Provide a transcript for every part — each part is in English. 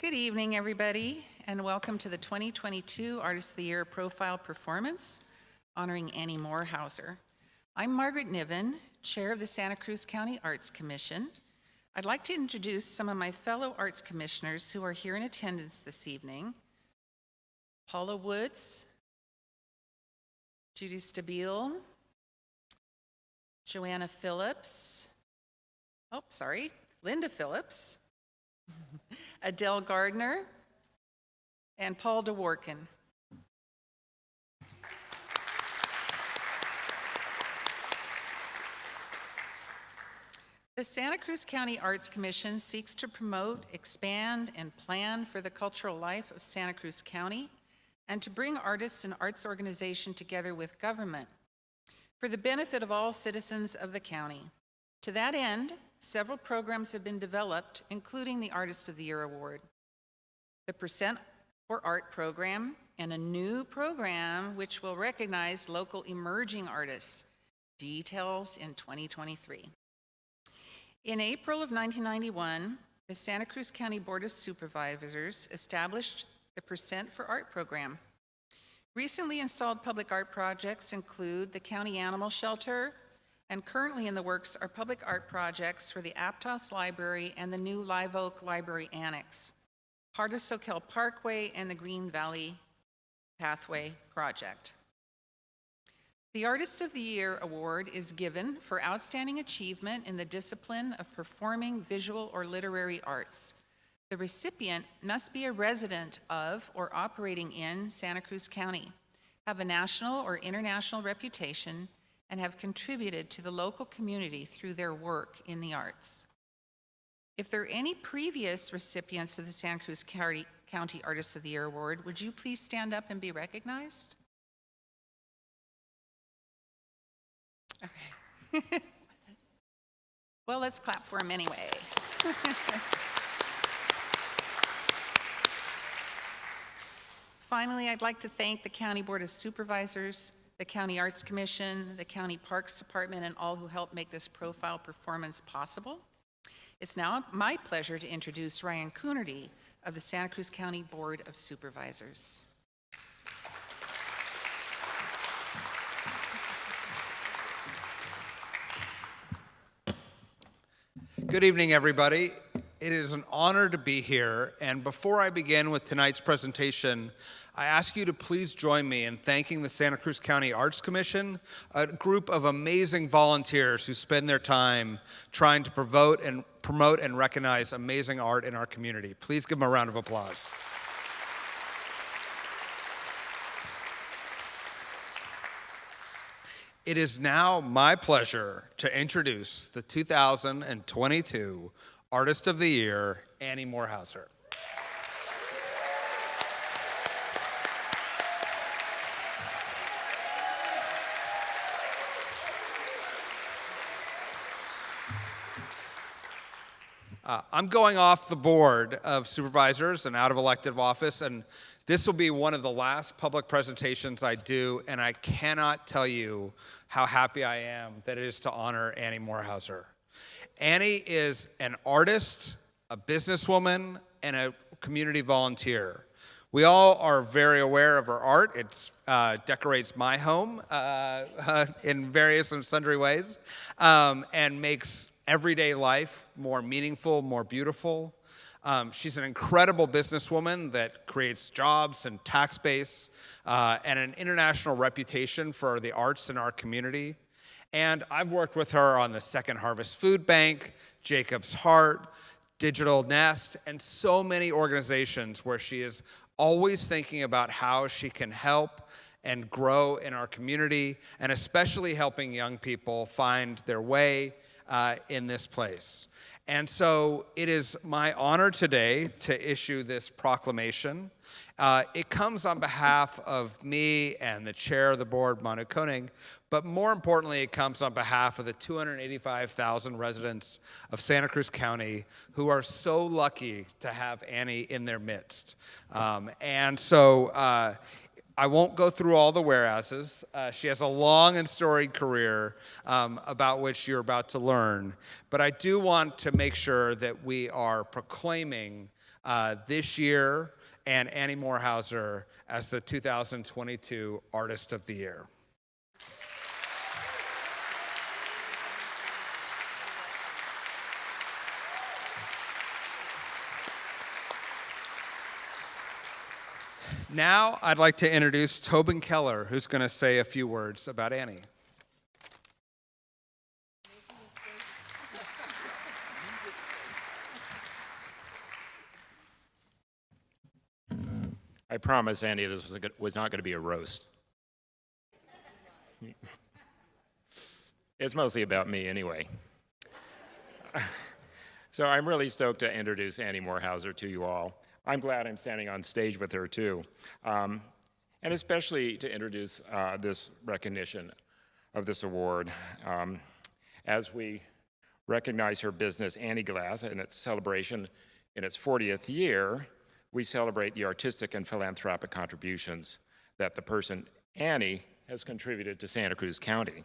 Good evening, everybody, and welcome to the 2022 Artist of the Year Profile Performance honoring Annie Morehauser. I'm Margaret Niven, Chair of the Santa Cruz County Arts Commission. I'd like to introduce some of my fellow arts commissioners who are here in attendance this evening. Paula Woods, Judy Stabile, Joanna Phillips, Linda Phillips, Adele Gardner, and Paul DeWorkin. The Santa Cruz County Arts Commission seeks to promote, expand, and plan for the cultural life of Santa Cruz County and to bring artists and arts organizations together with government for the benefit of all citizens of the county. To that end, several programs have been developed, including the Artist of the Year Award, the Percent for Art program, and a new program which will recognize local emerging artists. Details in 2023. In April of 1991, the Santa Cruz County Board of Supervisors established the Percent for Art program. Recently installed public art projects include the County Animal Shelter, and currently in the works are public art projects for the Aptos Library and the new Live Oak Library Annex, Heart of Soquel Parkway, and the Green Valley Pathway project. The Artist of the Year Award is given for outstanding achievement in the discipline of performing visual or literary arts. The recipient must be a resident of or operating in Santa Cruz County, have a national or international reputation, and have contributed to the local community through their work in the arts. If there are any previous recipients of the Santa Cruz County Artist of the Year Award, would you please stand up and be recognized? Okay. Well, let's clap for him anyway. Finally, I'd like to thank the County Board of Supervisors, the County Arts Commission, the County Parks Department, and all who helped make this profile performance possible. It's now my pleasure to introduce Ryan Coonerty of the Santa Cruz County Board of Supervisors. Good evening, everybody. It is an honor to be here, and before I begin with tonight's presentation, I ask you to please join me in thanking the Santa Cruz County Arts Commission, a group of amazing volunteers who spend their time trying to promote and recognize amazing art in our community. Please give them a round of applause. It is now my pleasure to introduce the 2022 Artist of the Year, Annie Morehauser. I'm going off the board of supervisors and out of elective office, and this will be one of the last public presentations I do, and I cannot tell you how happy I am that it is to honor Annie Morehauser. Annie is an artist, a businesswoman, and a community volunteer. We all are very aware of her art. It decorates my home in various and sundry ways, and makes everyday life more meaningful, more beautiful. She's an incredible businesswoman that creates jobs and tax base and an international reputation for the arts in our community. And I've worked with her on the Second Harvest Food Bank, Jacob's Heart, Digital Nest, and so many organizations where she is always thinking about how she can help and grow in our community, and especially helping young people find their way in this place. And so it is my honor today to issue this proclamation. It comes on behalf of me and the chair of the board, Manu Koenig, but more importantly, it comes on behalf of the 285,000 residents of Santa Cruz County who are so lucky to have Annie in their midst. And so I won't go through all the whereases. She has a long and storied career about which you're about to learn. But I do want to make sure that we are proclaiming this year, and Annie Morehauser as the 2022 Artist of the Year. Now I'd like to introduce Tobin Keller, who's going to say a few words about Annie. I promise, Andy, this was not going to be a roast. It's mostly about me anyway. So I'm really stoked to introduce Annie Morehauser to you all. I'm glad I'm standing on stage with her too. And especially to introduce this recognition of this award. As we recognize her business, Annie Glass, and its celebration in its 40th year, we celebrate the artistic and philanthropic contributions that the person, Annie, has contributed to Santa Cruz County.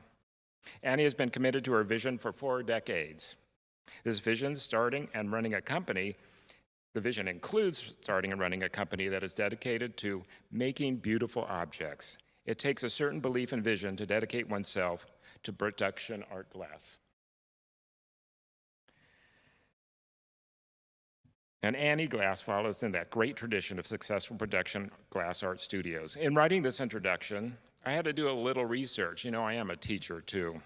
Annie has been committed to her vision for 4 decades. This vision, starting and running a company, the vision includes starting and running a company that is dedicated to making beautiful objects. It takes a certain belief and vision to dedicate oneself to production art glass. And Annie Glass follows in that great tradition of successful production glass art studios. In writing this introduction, I had to do a little research. You know, I am a teacher too.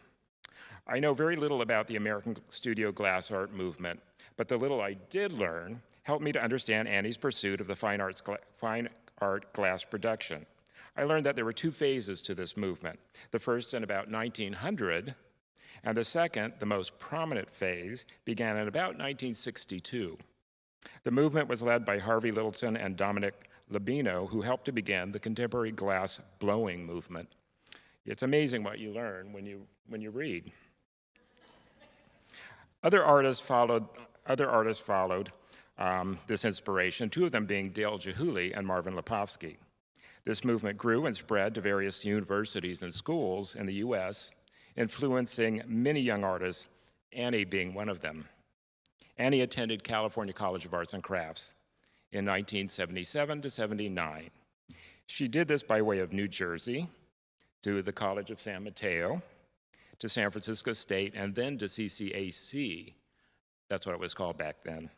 I know very little about the American studio glass art movement, but the little I did learn helped me to understand Annie's pursuit of the fine art glass production. I learned that there were 2 phases to this movement. The first in about 1900, and the second, the most prominent phase, began in about 1962. The movement was led by Harvey Littleton and Dominic Labino, who helped to begin the contemporary glass blowing movement. It's amazing what you learn when you read. Other artists followed this inspiration, 2 of them being Dale Chihuly and Marvin Lepofsky. This movement grew and spread to various universities and schools in the U.S., influencing many young artists, Annie being one of them. Annie attended California College of Arts and Crafts in 1977 to 79. She did this by way of New Jersey, to the College of San Mateo, to San Francisco State, and then to CCAC. That's what it was called back then.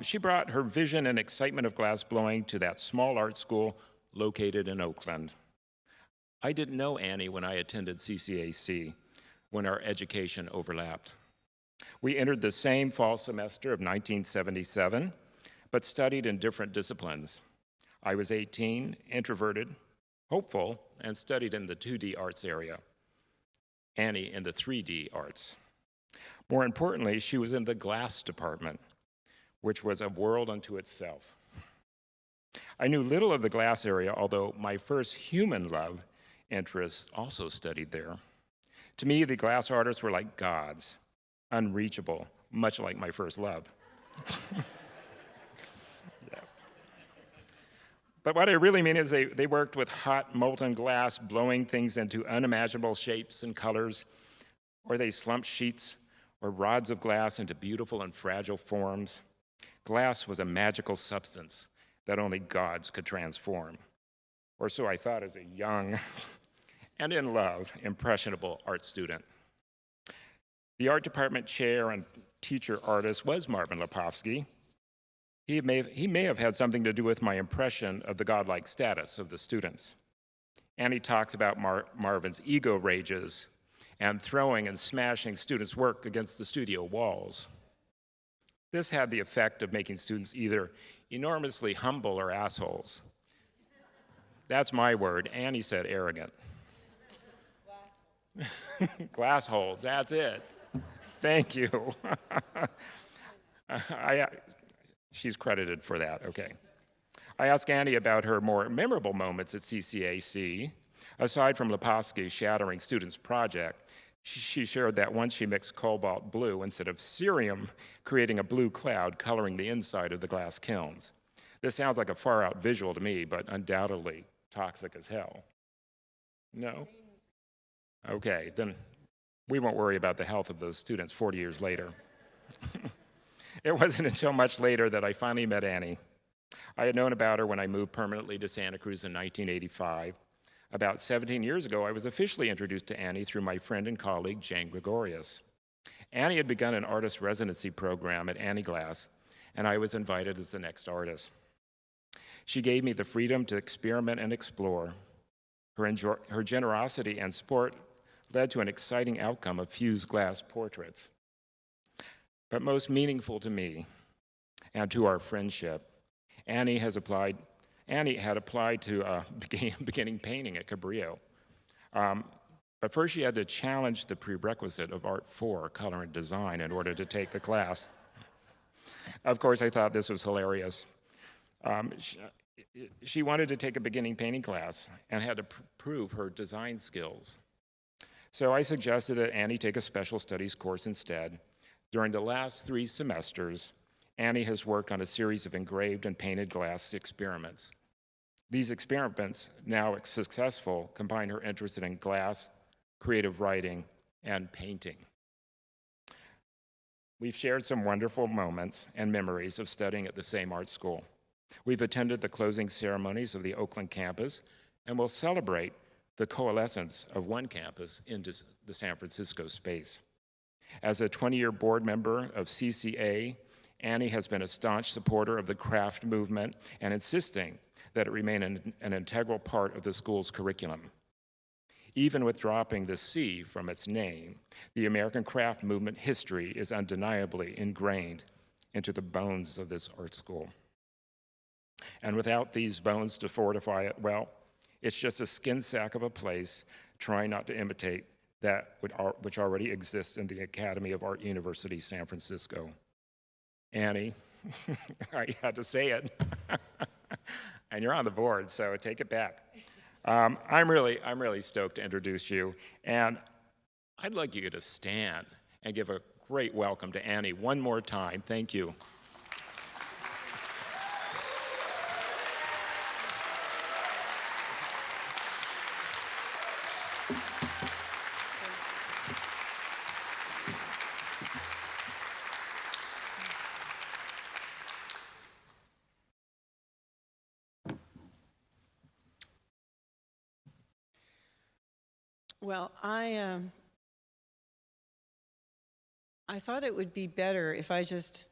She brought her vision and excitement of glass blowing to that small art school located in Oakland. I didn't know Annie when I attended CCAC, when our education overlapped. We entered the same fall semester of 1977, but studied in different disciplines. I was 18, introverted, hopeful, and studied in the 2D arts area. Annie in the 3D arts. More importantly, she was in the glass department, which was a world unto itself. I knew little of the glass area, although my first human love interests also studied there. To me, the glass artists were like gods, unreachable, much like my first love. Yes. But what I really mean is they worked with hot molten glass, blowing things into unimaginable shapes and colors, or they slumped sheets or rods of glass into beautiful and fragile forms. Glass was a magical substance that only gods could transform. Or so I thought as a young and in love, impressionable art student. The art department chair and teacher artist was Marvin Lepofsky. He may have had something to do with my impression of the godlike status of the students. Annie talks about Marvin's ego rages and throwing and smashing students' work against the studio walls. This had the effect of making students either enormously humble or assholes. That's my word. Annie said arrogant. Glass holes, that's it. Thank you. She's credited for that, okay. I asked Annie about her more memorable moments at CCAC. Aside from Lepofsky shattering students' project, she shared that once she mixed cobalt blue instead of cerium, creating a blue cloud coloring the inside of the glass kilns. This sounds like a far-out visual to me, but undoubtedly toxic as hell. No? Okay, then we won't worry about the health of those students 40 years later. It wasn't until much later that I finally met Annie. I had known about her when I moved permanently to Santa Cruz in 1985. About 17 years ago, I was officially introduced to Annie through my friend and colleague, Jane Gregorius. Annie had begun an artist residency program at Annie Glass, and I was invited as the next artist. She gave me the freedom to experiment and explore. Her generosity and support led to an exciting outcome of fused glass portraits. But most meaningful to me and to our friendship, Annie had applied to beginning painting at Cabrillo. But first she had to challenge the prerequisite of Art 4, color and design, in order to take the class. Of course, I thought this was hilarious. She wanted to take a beginning painting class and had to prove her design skills. So I suggested that Annie take a special studies course instead. During the last 3 semesters, Annie has worked on a series of engraved and painted glass experiments. These experiments, now successful, combine her interest in glass, creative writing, and painting. We've shared some wonderful moments and memories of studying at the same art school. We've attended the closing ceremonies of the Oakland campus, and will celebrate the coalescence of one campus into the San Francisco space. As a 20-year board member of CCA, Annie has been a staunch supporter of the craft movement and insisting that it remain an integral part of the school's curriculum. Even with dropping the C from its name, the American craft movement history is undeniably ingrained into the bones of this art school. And without these bones to fortify it, well, it's just a skin sack of a place trying not to imitate that which already exists in the Academy of Art University, San Francisco. Annie, I had to say it. And you're on the board, so take it back. I'm really stoked to introduce you, and I'd like you to stand and give a great welcome to Annie one more time. Thank you. Well, I thought it would be better if I just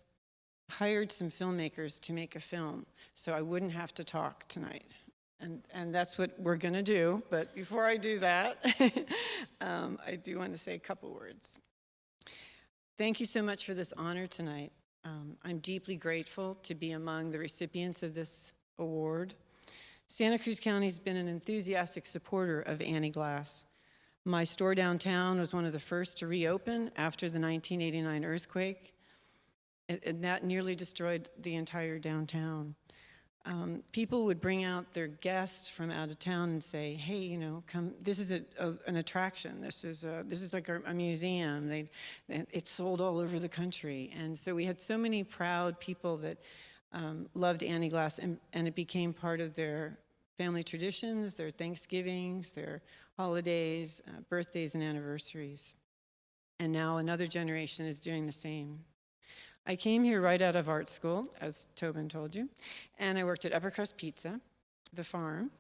hired some filmmakers to make a film, so I wouldn't have to talk tonight. And that's what we're going to do. But before I do that, I do want to say a couple words. Thank you so much for this honor tonight. I'm deeply grateful to be among the recipients of this award. Santa Cruz County has been an enthusiastic supporter of Annie Glass. My store downtown was one of the first to reopen after the 1989 earthquake, and that nearly destroyed the entire downtown. People would bring out their guests from out of town and say, "Hey, you know, come. This is an attraction. This is like a museum." It's sold all over the country, and so we had so many proud people that loved Annie Glass, and it became part of their family traditions, their Thanksgivings, their holidays, birthdays, and anniversaries. And now another generation is doing the same. I came here right out of art school, as Tobin told you, and I worked at Upper Crust Pizza, The Farm,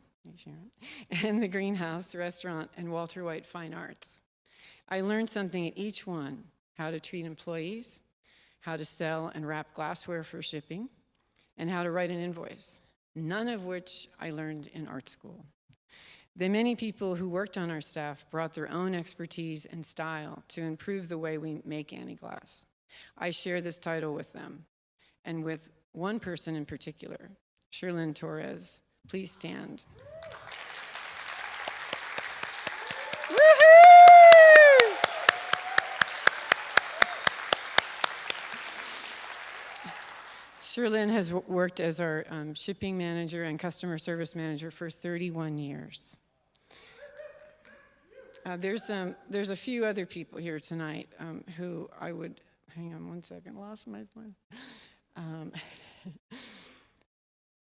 and the Greenhouse, the restaurant, and Walter White Fine Arts. I learned something at each one: how to treat employees, how to sell and wrap glassware for shipping, and how to write an invoice, none of which I learned in art school. The many people who worked on our staff brought their own expertise and style to improve the way we make Annie Glass. I share this title with them, and with one person in particular, Sherlyn Torres. Please stand. Woohoo! Sherlyn has worked as our shipping manager and customer service manager for 31 years. There's a few other people here tonight who I would, hang on one second, lost my plan.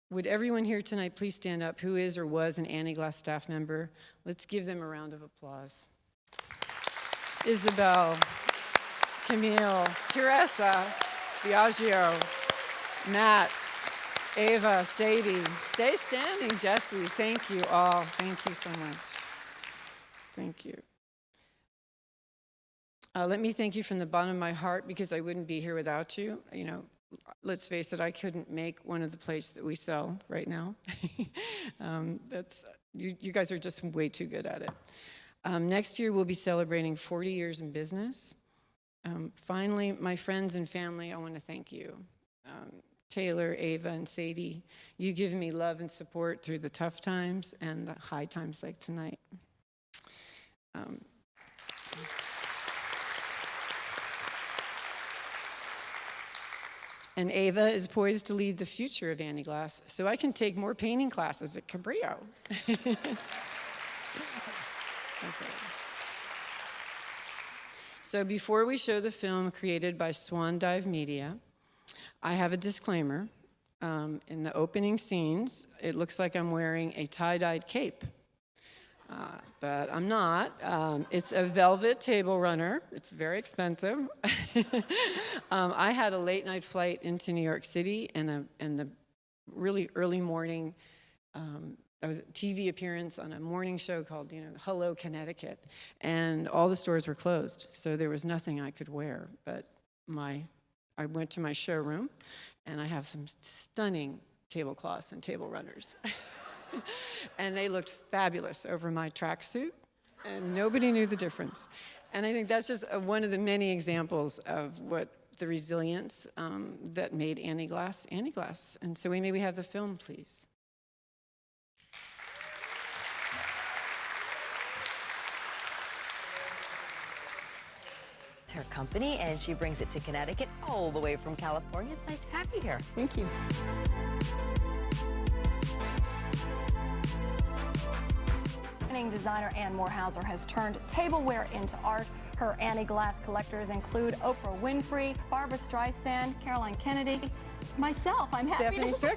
Would everyone here tonight please stand up who is or was an Annie Glass staff member? Let's give them a round of applause. Isabel, Camille, Teresa, Biagio, Matt, Ava, Sadie. Stay standing, Jesse. Thank you all. Thank you so much. Thank you. Let me thank you from the bottom of my heart, because I wouldn't be here without you. You know, let's face it, I couldn't make one of the plates that we sell right now. You guys are just way too good at it. Next year, we'll be celebrating 40 years in business. Finally, my friends and family, I want to thank you. Taylor, Ava, and Sadie, you give me love and support through the tough times and the high times like tonight. And Ava is poised to lead the future of Annie Glass, so I can take more painting classes at Cabrillo. Okay. So before we show the film created by Swan Dive Media, I have a disclaimer. In the opening scenes, it looks like I'm wearing a tie-dyed cape. But I'm not. It's a velvet table runner. It's very expensive. I had a late night flight into New York City and the really early morning. I was a TV appearance on a morning show called, Hello Connecticut, and all the stores were closed, so there was nothing I could wear. But I went to my showroom, and I have some stunning tablecloths and table runners. And they looked fabulous over my tracksuit, and nobody knew the difference. And I think that's just one of the many examples of what the resilience that made Annie Glass Annie Glass. And so may we have the film, please? It's her company, and she brings it to Connecticut all the way from California. It's nice to have you here. Thank you. Designer Ann Morehauser has turned tableware into art. Her Annie Glass collectors include Oprah Winfrey, Barbra Streisand, Caroline Kennedy, myself, I'm happy to say.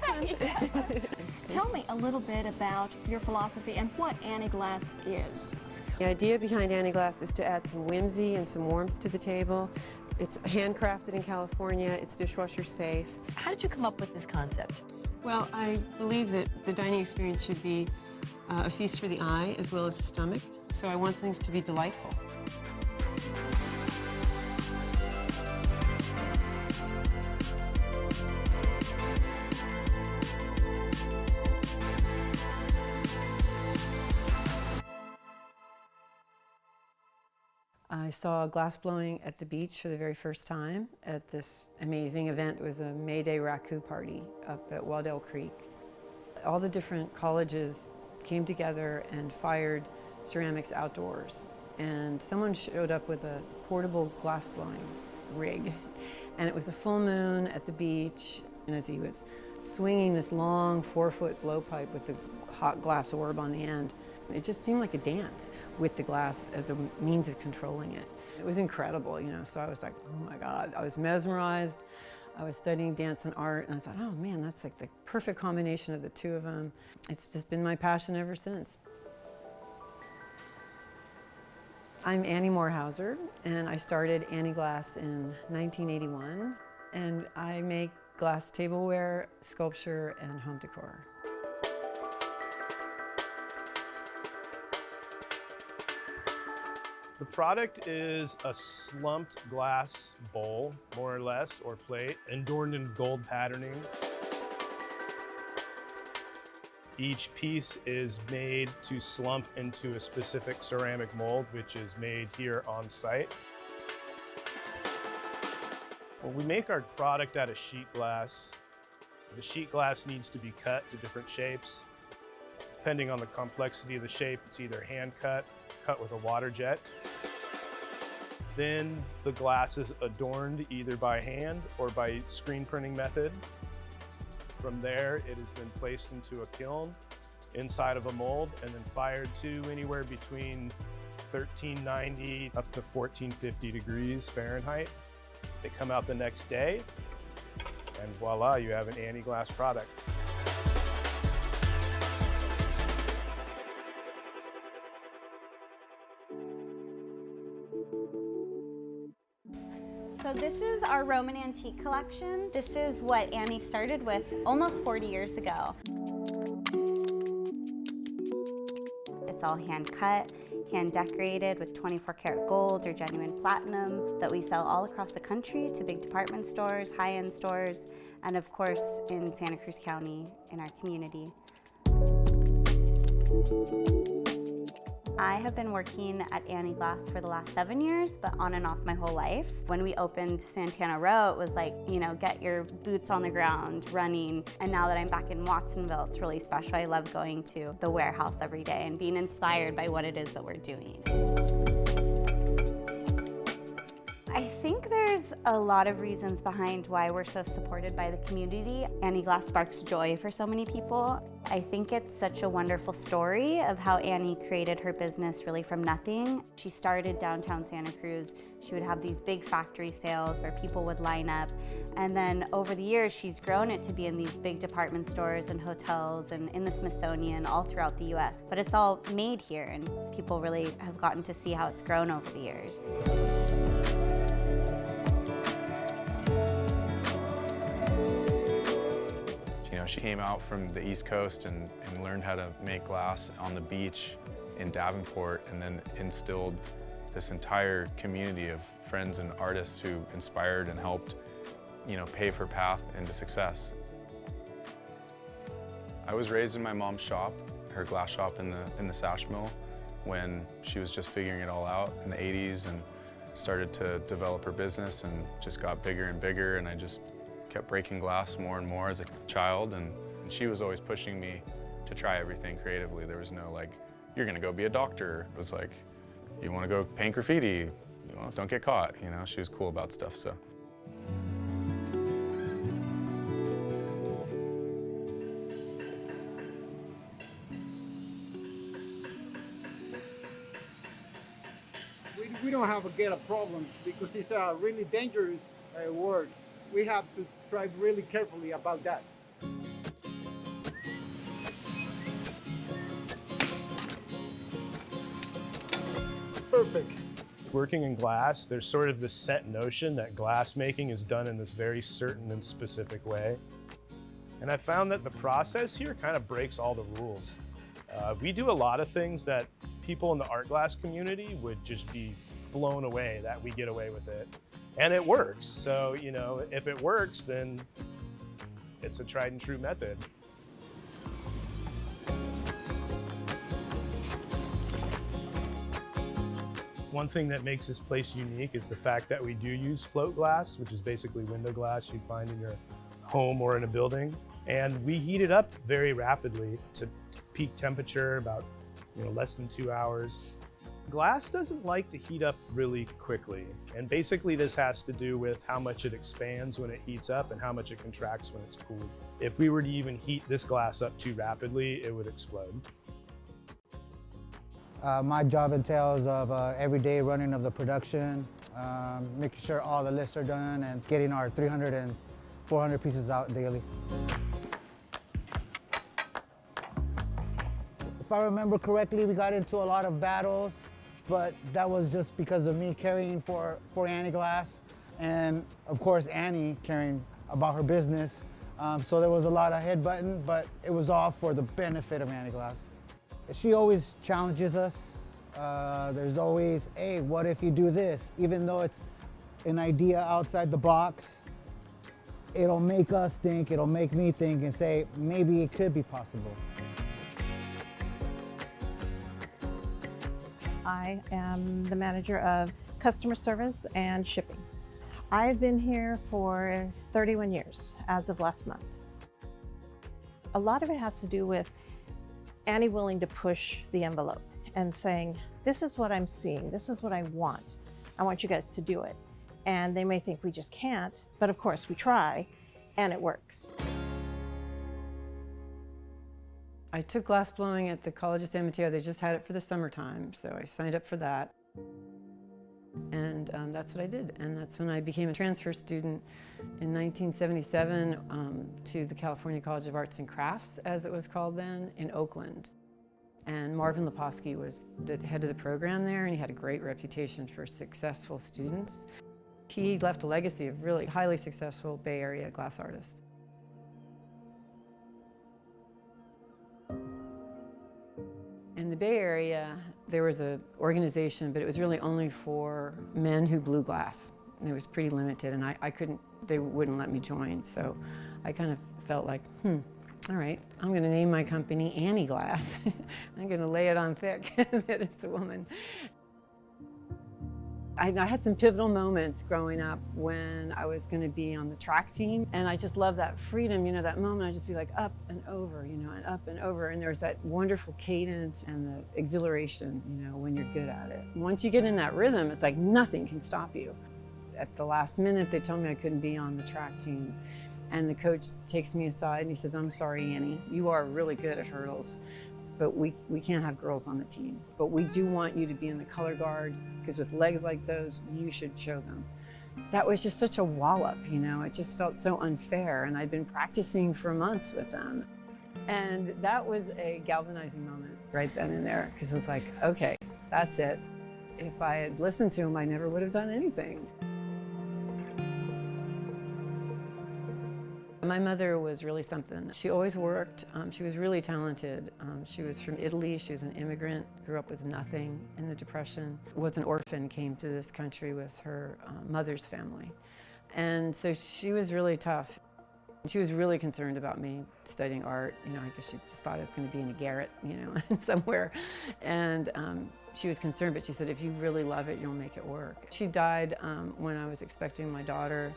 Tell me a little bit about your philosophy and what Annie Glass is. The idea behind Annie Glass is to add some whimsy and some warmth to the table. It's handcrafted in California. It's dishwasher safe. How did you come up with this concept? Well, I believe that the dining experience should be a feast for the eye as well as the stomach. So I want things to be delightful. I saw glass blowing at the beach for the very first time at this amazing event. It was a May Day Raku party up at Waddell Creek. All the different colleges came together and fired ceramics outdoors. And someone showed up with a portable glass blowing rig. And it was a full moon at the beach. And as he was swinging this long 4-foot blowpipe with the hot glass orb on the end, it just seemed like a dance with the glass as a means of controlling it. It was incredible, so I was like, oh my God. I was mesmerized. I was studying dance and art, and I thought, oh man, that's like the perfect combination of the two of them. It's just been my passion ever since. I'm Annie Morehauser, and I started Annie Glass in 1981, and I make glass tableware, sculpture, and home decor. The product is a slumped glass bowl, more or less, or plate, adorned in gold patterning. Each piece is made to slump into a specific ceramic mold, which is made here on site. Well, we make our product out of sheet glass. The sheet glass needs to be cut to different shapes. Depending on the complexity of the shape, it's either hand cut with a water jet. Then the glass is adorned either by hand or by screen printing method. From there, it is then placed into a kiln inside of a mold and then fired to anywhere between 1390 up to 1450 degrees Fahrenheit. They come out the next day, and voila, you have an Annie Glass product. So this is our Roman antique collection. This is what Annie started with almost 40 years ago. It's all hand cut, hand decorated with 24 karat gold or genuine platinum that we sell all across the country to big department stores, high-end stores, and of course in Santa Cruz County in our community. I have been working at Annie Glass for the last 7 years, but on and off my whole life. When we opened Santana Row, it was like, you know, get your boots on the ground, running. And now that I'm back in Watsonville, it's really special. I love going to the warehouse every day and being inspired by what it is that we're doing. I think there's a lot of reasons behind why we're so supported by the community. Annie Glass sparks joy for so many people. I think it's such a wonderful story of how Annie created her business really from nothing. She started downtown Santa Cruz. She would have these big factory sales where people would line up. And then over the years, she's grown it to be in these big department stores and hotels and in the Smithsonian all throughout the US. But it's all made here, and people really have gotten to see how it's grown over the years. You know, she came out from the East Coast and learned how to make glass on the beach in Davenport, and then instilled this entire community of friends and artists who inspired and helped, you know, pave her path into success. I was raised in my mom's shop, her glass shop in the sash mill, when she was just figuring it all out in the 80s and started to develop her business and just got bigger and bigger, and I just kept breaking glass more and more as a child, and she was always pushing me to try everything creatively. There was no like, you're gonna go be a doctor. It was like, you wanna go paint graffiti, you know, don't get caught, you know? She was cool about stuff, so. We don't have to get a problem because it's a really dangerous word. We have to try really carefully about that. Perfect. Working in glass, there's sort of this set notion that glass making is done in this very certain and specific way. And I found that the process here kind of breaks all the rules. We do a lot of things that people in the art glass community would just be blown away that we get away with it. And it works. So, you know, if it works, then it's a tried and true method. One thing that makes this place unique is the fact that we do use float glass, which is basically window glass you'd find in your home or in a building. And we heat it up very rapidly to peak temperature, about, you know, less than 2 hours. Glass doesn't like to heat up really quickly, and basically this has to do with how much it expands when it heats up and how much it contracts when it's cooled. If we were to even heat this glass up too rapidly, it would explode. My job entails of everyday running of the production, making sure all the lists are done and getting our 300 and 400 pieces out daily. If I remember correctly, we got into a lot of battles, but that was just because of me caring for Annie Glass, and of course Annie caring about her business. So there was a lot of headbutting, but it was all for the benefit of Annie Glass. She always challenges us. There's always, hey, what if you do this? Even though it's an idea outside the box, it'll make us think, it'll make me think and say, maybe it could be possible. I am the manager of customer service and shipping. I've been here for 31 years as of last month. A lot of it has to do with Annie willing to push the envelope and saying, this is what I'm seeing, this is what I want you guys to do it. And they may think we just can't, but of course we try, and it works. I took glass blowing at the College of San Mateo. They just had it for the summertime, so I signed up for that. And that's what I did. And that's when I became a transfer student in 1977 to the California College of Arts and Crafts, as it was called then, in Oakland. And Marvin Lepofsky was the head of the program there, and he had a great reputation for successful students. He left a legacy of really highly successful Bay Area glass artist. In the Bay Area, there was an organization, but it was really only for men who blew glass. And it was pretty limited, and I couldn't, they wouldn't let me join. So I kind of felt like, all right, I'm going to name my company Annie Glass. I'm going to lay it on thick that it's a woman. I had some pivotal moments growing up when I was going to be on the track team, and I just love that freedom, that moment. I'd just be like up and over, and up and over, and there's that wonderful cadence and the exhilaration, when you're good at it. Once you get in that rhythm, it's like nothing can stop you. At the last minute, they told me I couldn't be on the track team, and the coach takes me aside and he says, "I'm sorry, Annie, you are really good at hurdles, but we can't have girls on the team. But we do want you to be in the color guard, because with legs like those, you should show them." That was just such a wallop, it just felt so unfair, and I'd been practicing for months with them. And that was a galvanizing moment right then and there, because it was like, okay, that's it. If I had listened to him, I never would have done anything. My mother was really something. She always worked. She was really talented. She was from Italy. She was an immigrant, grew up with nothing in the Depression, was an orphan, came to this country with her mother's family. And so she was really tough. She was really concerned about me studying art. I guess she just thought I was going to be in a garret, somewhere. And she was concerned, but she said, if you really love it, you'll make it work. She died when I was expecting my daughter.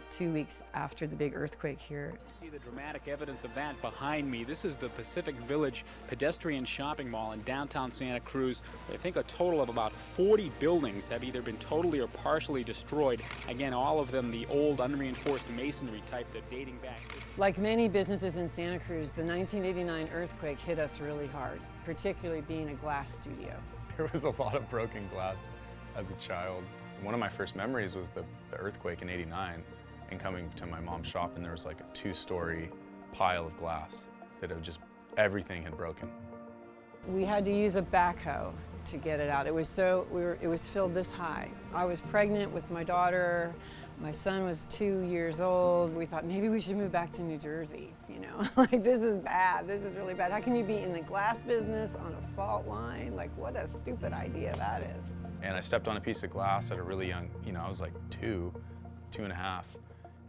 2 weeks after the big earthquake here. See the dramatic evidence of that behind me. This is the Pacific Village pedestrian shopping mall in downtown Santa Cruz. I think a total of about 40 buildings have either been totally or partially destroyed. Again, all of them the old unreinforced masonry type that dating back. Like many businesses in Santa Cruz, the 1989 earthquake hit us really hard, particularly being a glass studio. There was a lot of broken glass as a child. One of my first memories was the earthquake in '89 and coming to my mom's shop, and there was like a 2-story pile of glass that everything had broken. We had to use a backhoe to get it out. It was filled this high. I was pregnant with my daughter. My son was 2 years old. We thought maybe we should move back to New Jersey, like this is bad, this is really bad. How can you be in the glass business on a fault line? Like what a stupid idea that is. And I stepped on a piece of glass at a really young, I was like 2 and a half.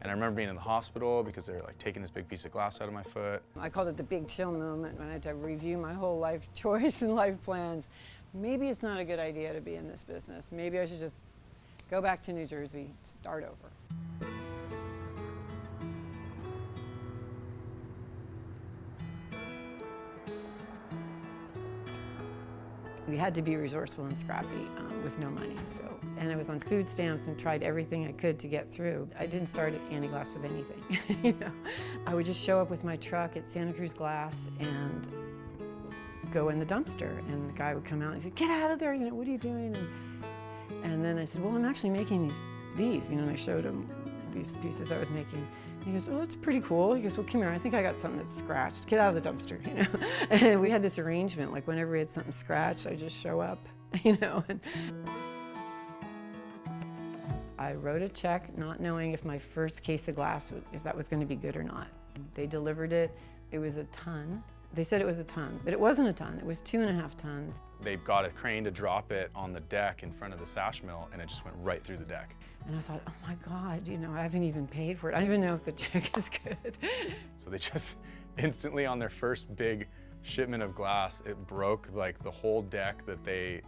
And I remember being in the hospital because they were like taking this big piece of glass out of my foot. I called it the big chill moment when I had to review my whole life choice and life plans. Maybe it's not a good idea to be in this business. Maybe I should just go back to New Jersey, start over. We had to be resourceful and scrappy with no money. And I was on food stamps and tried everything I could to get through. I didn't start at Annie Glass with anything. I would just show up with my truck at Santa Cruz Glass and go in the dumpster. And the guy would come out and say, "Get out of there! What are you doing?" And then I said, "Well, I'm actually making these." And I showed him these pieces I was making. He goes, "Oh, that's pretty cool." He goes, "Well, come here. I think I got something that's scratched. Get out of the dumpster." And we had this arrangement, like whenever we had something scratched, I just show up, And I wrote a check, not knowing if my first case of glass, if that was going to be good or not. They delivered it. It was a ton. They said it was a ton, but it wasn't a ton. It was 2.5 tons. They got a crane to drop it on the deck in front of the sash mill, and it just went right through the deck. And I thought, oh my God, I haven't even paid for it. I don't even know if the check is good. So they just instantly, on their first big shipment of glass, it broke like the whole deck that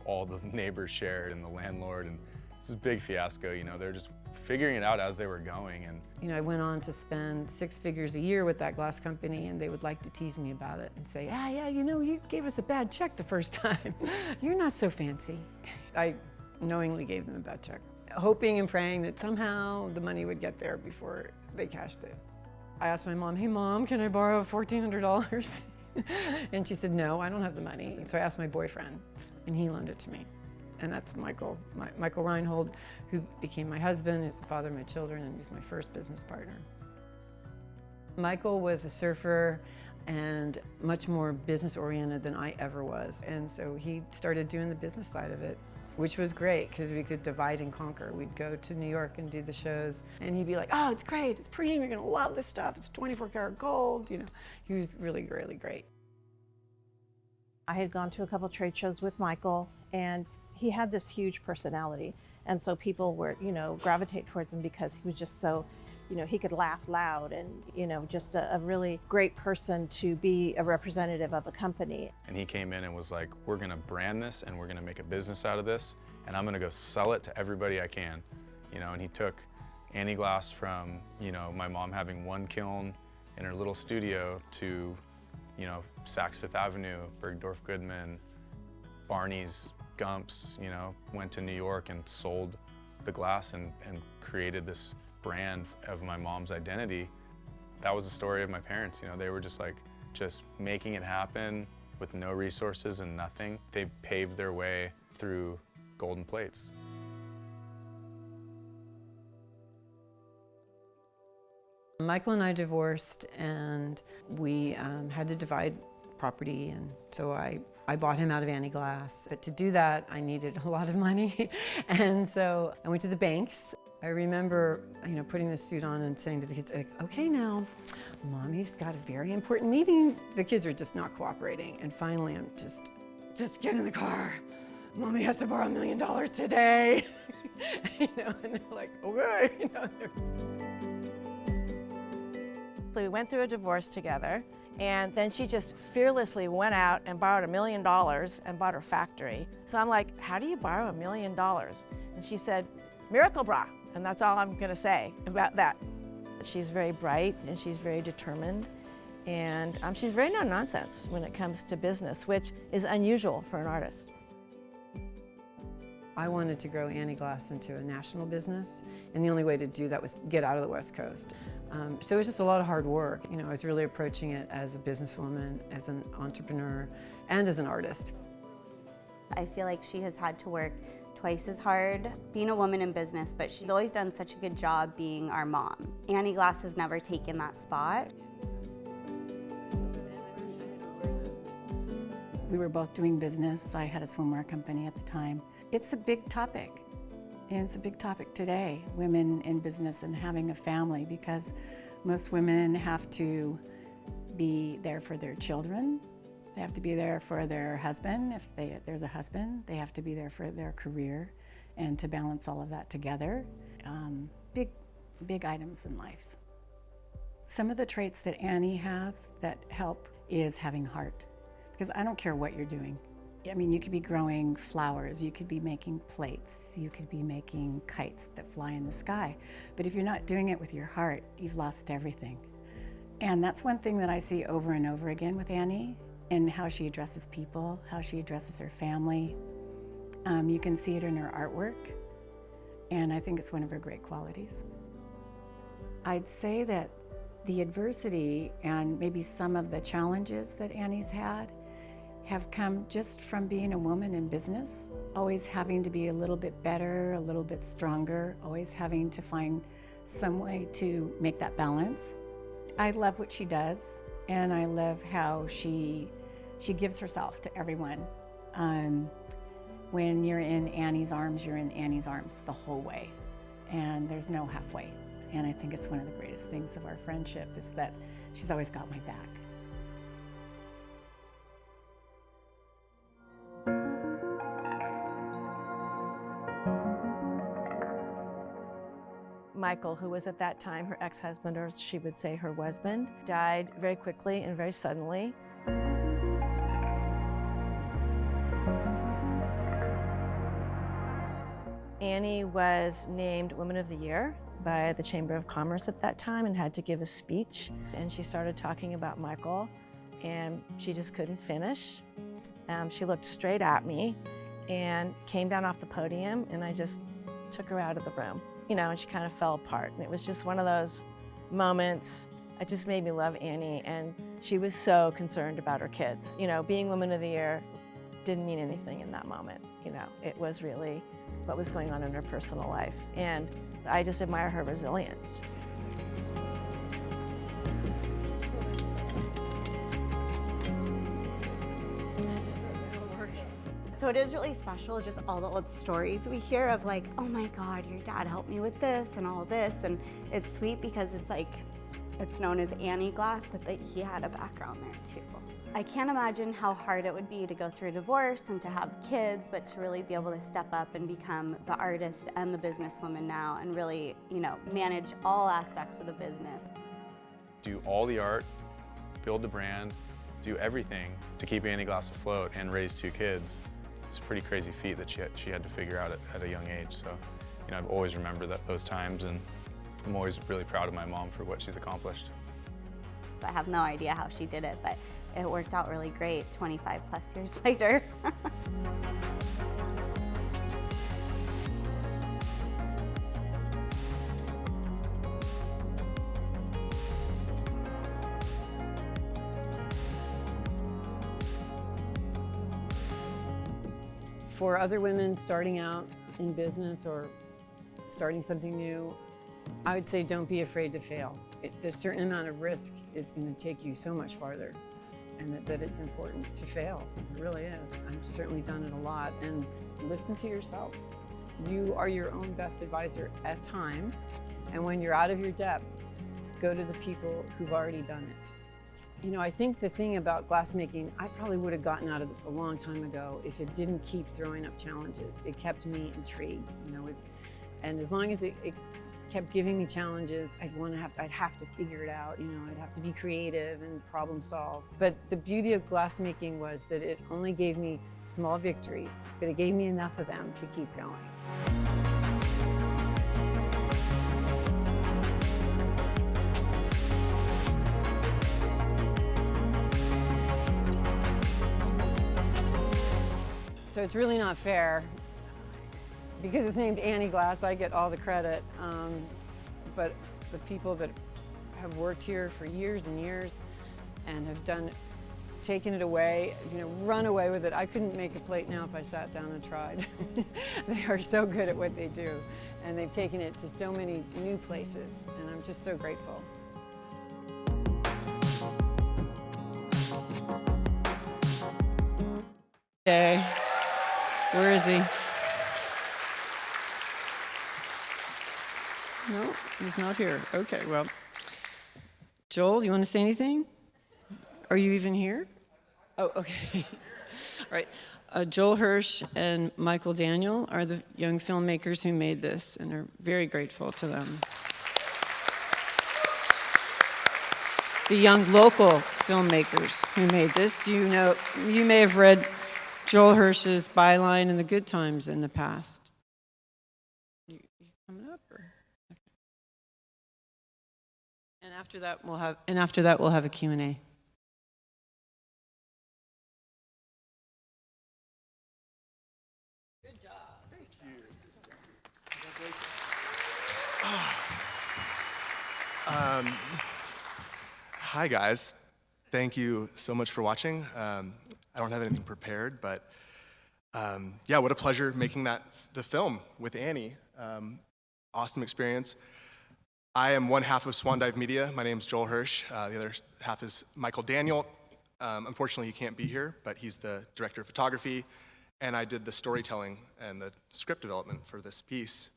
all the neighbors shared and the landlord, and it was a big fiasco. They're just figuring it out as they were going. And I went on to spend 6 figures a year with that glass company, and they would like to tease me about it and say, yeah, you gave us a bad check the first time. You're not so fancy. I knowingly gave them a bad check, hoping and praying that somehow the money would get there before they cashed it. I asked my mom, "Hey Mom, can I borrow $1,400? And she said, "No, I don't have the money." So I asked my boyfriend, and he loaned it to me. And that's Michael Reinhold, who became my husband, is the father of my children, and he's my first business partner. Michael was a surfer and much more business oriented than I ever was. And so he started doing the business side of it. which was great because we could divide and conquer. We'd go to New York and do the shows, and he'd be like, oh, it's great, it's premium, you're gonna love this stuff, it's 24 karat gold, you know. He was really, really great. I had gone to a couple trade shows with Michael, and he had this huge personality. And so people were, you know, gravitate towards him because he was just so, you know, he could laugh loud and, you know, just a really great person to be a representative of a company. And he came in and was like, we're gonna brand this and we're gonna make a business out of this, and I'm gonna go sell it to everybody I can. You know, and he took Annie Glass from, you know, my mom having one kiln in her little studio to, you know, Saks Fifth Avenue, Bergdorf Goodman, Barney's, Gumps, you know, went to New York and sold the glass and created this brand of my mom's identity. That was the story of my parents, you know, they were just like, just making it happen with no resources and nothing. They paved their way through golden plates. Michael and I divorced, and we had to divide property, and so I bought him out of Annie Glass. But to do that, I needed a lot of money, and so I went to the banks. I remember, you know, putting the suit on and saying to the kids, like, okay, now, Mommy's got a very important meeting. The kids are just not cooperating, and finally I'm just get in the car. Mommy has to borrow $1 million today. You know, and they're like, okay, you know. So we went through a divorce together, and then she just fearlessly went out and borrowed $1 million and bought her factory. So I'm like, how do you borrow $1 million? And she said, miracle bra. And that's all I'm gonna say about that. She's very bright and she's very determined, and she's very no nonsense when it comes to business, which is unusual for an artist. I wanted to grow Annie Glass into a national business, and the only way to do that was get out of the West Coast. So it was just a lot of hard work. You know, I was really approaching it as a businesswoman, as an entrepreneur, and as an artist. I feel like she has had to work twice as hard being a woman in business, but she's always done such a good job being our mom. Annie Glass has never taken that spot. We were both doing business. I had a swimwear company at the time. It's a big topic, and it's a big topic today, women in business and having a family, because most women have to be there for their children. They have to be there for their husband. If there's a husband, they have to be there for their career, and to balance all of that together. Big items in life. Some of the traits that Annie has that help is having heart, because I don't care what you're doing. I mean, you could be growing flowers, you could be making plates, you could be making kites that fly in the sky. But if you're not doing it with your heart, you've lost everything. And that's one thing that I see over and over again with Annie, and how she addresses people, how she addresses her family. You can see it in her artwork, and I think it's one of her great qualities. I'd say that the adversity and maybe some of the challenges that Annie's had have come just from being a woman in business, always having to be a little bit better, a little bit stronger, always having to find some way to make that balance. I love what she does, and I love how she gives herself to everyone. When you're in Annie's arms, you're in Annie's arms the whole way, and there's no halfway. And I think it's one of the greatest things of our friendship is that she's always got my back. Michael, who was at that time her ex-husband, or she would say her husband, died very quickly and very suddenly. Annie was named Woman of the Year by the Chamber of Commerce at that time and had to give a speech. And she started talking about Michael, and she just couldn't finish. She looked straight at me and came down off the podium, and I just took her out of the room. You know, and she kind of fell apart. And it was just one of those moments. It just made me love Annie, and she was so concerned about her kids. You know, being Woman of the Year didn't mean anything in that moment. You know, it was really what was going on in her personal life. And I just admire her resilience. So it is really special, just all the old stories we hear of like, oh my God, your dad helped me with this and all this. And it's sweet because it's like, it's known as Annie Glass, but that he had a background there too. I can't imagine how hard it would be to go through a divorce and to have kids, but to really be able to step up and become the artist and the businesswoman now and really, manage all aspects of the business. Do all the art, build the brand, do everything to keep Annie Glass afloat and raise 2 kids. It's a pretty crazy feat that she had to figure out at a young age. So, I've always remembered those times, and I'm always really proud of my mom for what she's accomplished. I have no idea how she did it, but it worked out really great 25 plus years later. For other women starting out in business or starting something new, I would say don't be afraid to fail. The certain amount of risk is going to take you so much farther, and that it's important to fail. It really is. I've certainly done it a lot. And listen to yourself. You are your own best advisor at times, and when you're out of your depth, go to the people who've already done it. I think the thing about glassmaking, I probably would have gotten out of this a long time ago if it didn't keep throwing up challenges. It kept me intrigued, and as long as it kept giving me challenges, I'd have to figure it out, I'd have to be creative and problem solve. But the beauty of glassmaking was that it only gave me small victories, but it gave me enough of them to keep going. So it's really not fair. Because it's named Annie Glass, I get all the credit. But the people that have worked here for years and years and have taken it away, run away with it. I couldn't make a plate now if I sat down and tried. They are so good at what they do. And they've taken it to so many new places. And I'm just so grateful. Okay. Where is he? No, he's not here. Okay, well. Joel, you want to say anything? Are you even here? Oh, okay. All right. Joel Hirsch and Michael Daniel are the young filmmakers who made this, and are very grateful to them. The young local filmmakers who made this, you may have read Joel Hirsch's byline in The Good Times in the past. You coming up? Or? Okay. And after that we'll have a Q&A. Good job. Thank you. Hi guys. Thank you so much for watching. I don't have anything prepared, but yeah, what a pleasure making the film with Annie. Awesome experience. I am one half of Swan Dive Media. My name's Joel Hirsch. The other half is Michael Daniel. Unfortunately, he can't be here, but he's the director of photography, and I did the storytelling and the script development for this piece.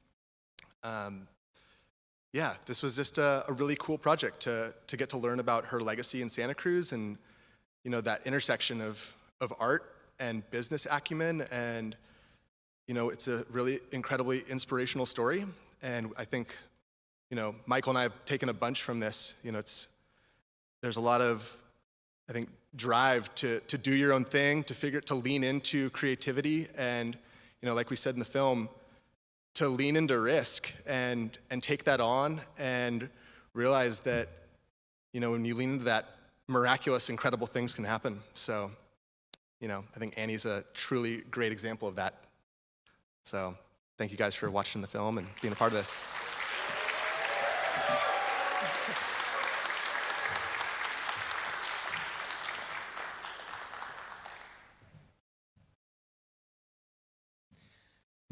Yeah, this was just a really cool project to get to learn about her legacy in Santa Cruz, and that intersection of art and business acumen, and it's a really incredibly inspirational story. And I think Michael and I have taken a bunch from this. There's a lot of, I think, drive to do your own thing, to lean into creativity, and like we said in the film, to lean into risk and take that on and realize that when you lean into that, miraculous, incredible things can happen. So, I think Annie's a truly great example of that. So, thank you guys for watching the film and being a part of this.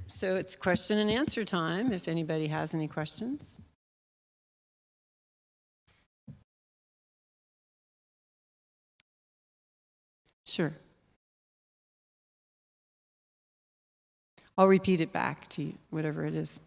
So it's question and answer time, if anybody has any questions. Sure. I'll repeat it back to you, whatever it is.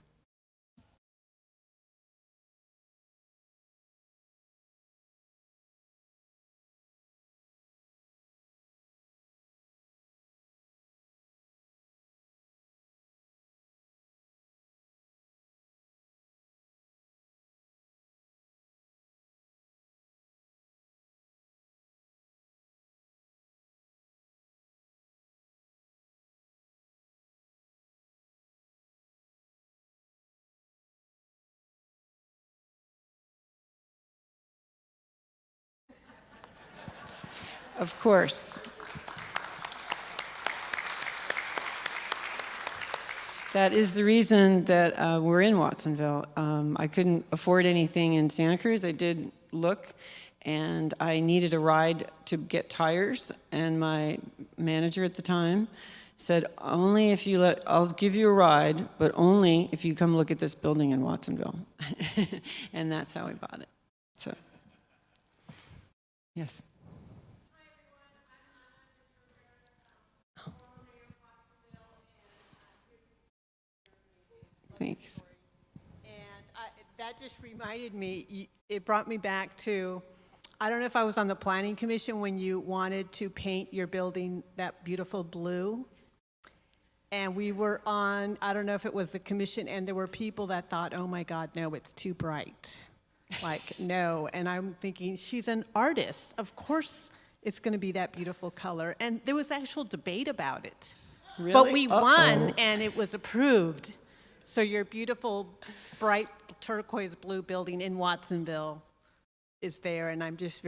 Of course. That is the reason that we're in Watsonville. I couldn't afford anything in Santa Cruz. I did look, and I needed a ride to get tires, and my manager at the time said, only if you I'll give you a ride, but only if you come look at this building in Watsonville. And that's how we bought it. So, yes. Thanks. And that just reminded me, it brought me back to, I don't know if I was on the planning commission when you wanted to paint your building that beautiful blue. And we were on, I don't know if it was the commission, and there were people that thought, oh my God, no, it's too bright. Like, no. And I'm thinking, she's an artist. Of course it's going to be that beautiful color. And there was actual debate about it. Really? But we won, and it was approved. So your beautiful, bright turquoise blue building in Watsonville is there, and I'm just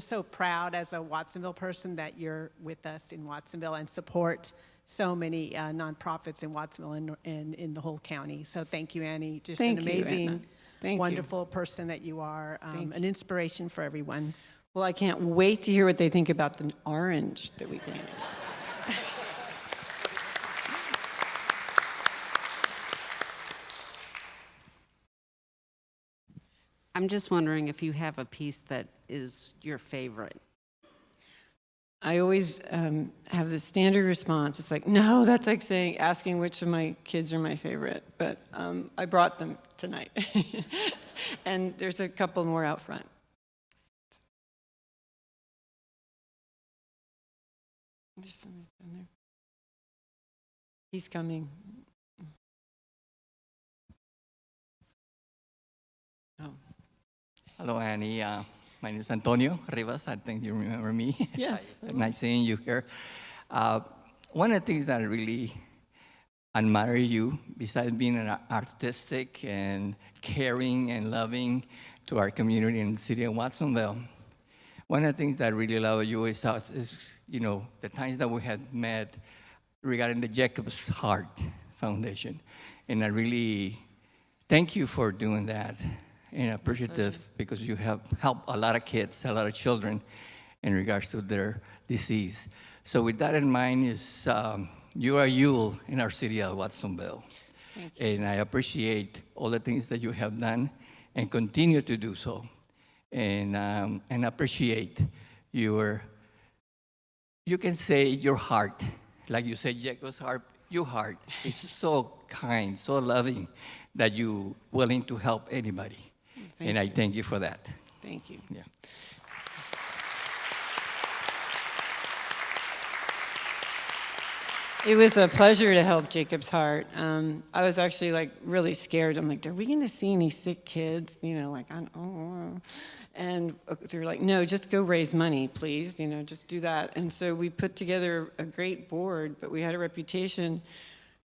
so proud as a Watsonville person that you're with us in Watsonville and support so many nonprofits in Watsonville and in the whole county. So thank you, Annie. Just Thank an you, amazing, Anna. wonderful person that you are, an inspiration for everyone. Well, I can't wait to hear what they think about the orange that we painted. I'm just wondering if you have a piece that is your favorite. I always have the standard response. It's like, no, that's like asking which of my kids are my favorite. But I brought them tonight. And there's a couple more out front. Just there. He's coming. Oh. Hello, Annie. My name is Antonio Rivas. I think you remember me. Yes. Nice seeing you here. One of the things that I really admire you, besides being an artistic and caring and loving to our community in the city of Watsonville, one of the things that I really love you is the times that we had met regarding the Jacob's Heart Foundation. And I really thank you for doing that. And appreciative because you have helped a lot of kids, a lot of children in regards to their disease. So with that in mind, you are you in our city of Watsonville. Thank you. And I appreciate all the things that you have done and continue to do so. And appreciate you can say your heart, like you said, Jacob's heart, your heart is so kind, so loving that you're willing to help anybody. And I thank you for that. Thank you. Yeah. It was a pleasure to help Jacob's Heart. I was actually really scared. I'm like, are we going to see any sick kids? And they were like, no, just go raise money, please. Just do that. And so we put together a great board, but we had a reputation.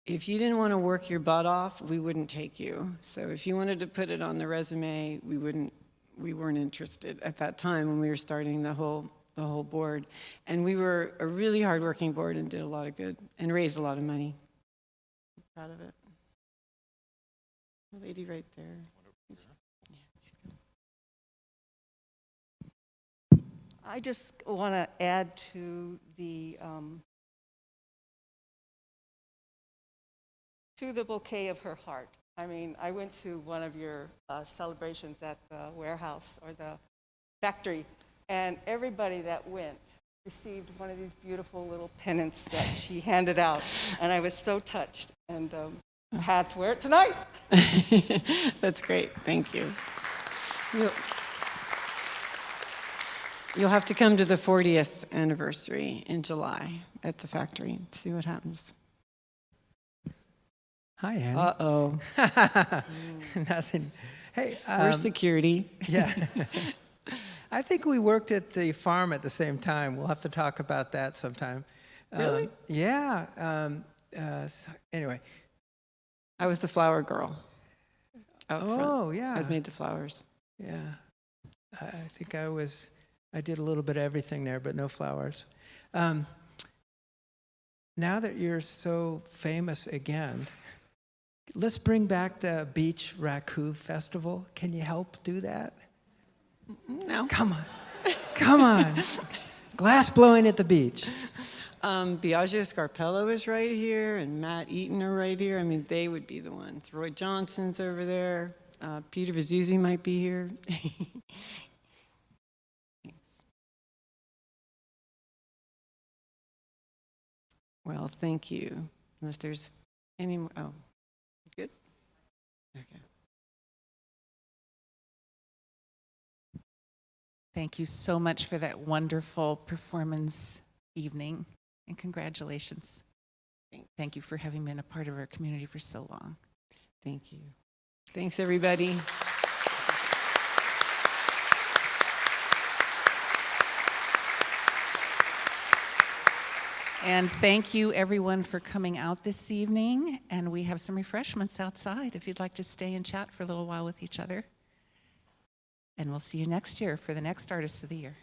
If you didn't want to work your butt off, we wouldn't take you. So if you wanted to put it on the resume, we weren't interested at that time when we were starting the whole board. And we were a really hardworking board and did a lot of good and raised a lot of money. I'm proud of it. The lady right there. I just want to add to the bouquet of her heart. I mean, I went to one of your celebrations at the warehouse or the factory, and everybody that went received one of these beautiful little pennants that she handed out, and I was so touched, and I had to wear it tonight. That's great. Thank you. You'll have to come to the 40th anniversary in July at the factory and see what happens. Hi, Annie. Uh-oh. Nothing. Hey. We're security. Yeah. I think we worked at the farm at the same time. We'll have to talk about that sometime. Really? Yeah. Anyway. I was the flower girl. Out front. Oh, yeah. I was made the flowers. Yeah. I think I did a little bit of everything there, but no flowers. Now that you're so famous again, let's bring back the Beach Raku Festival. Can you help do that? No. Come on. Come on. Glass blowing at the beach. Biagio Scarpello is right here, and Matt Eaton are right here. I mean, they would be the ones. Roy Johnson's over there. Peter Vizuzzi might be here. Well, thank you. Unless there's any more. Oh, good. Okay. Thank you so much for that wonderful performance evening, and congratulations. Thank you for having been a part of our community for so long. Thank you. Thanks, everybody. And thank you, everyone, for coming out this evening. And we have some refreshments outside if you'd like to stay and chat for a little while with each other. And we'll see you next year for the next Artist of the Year.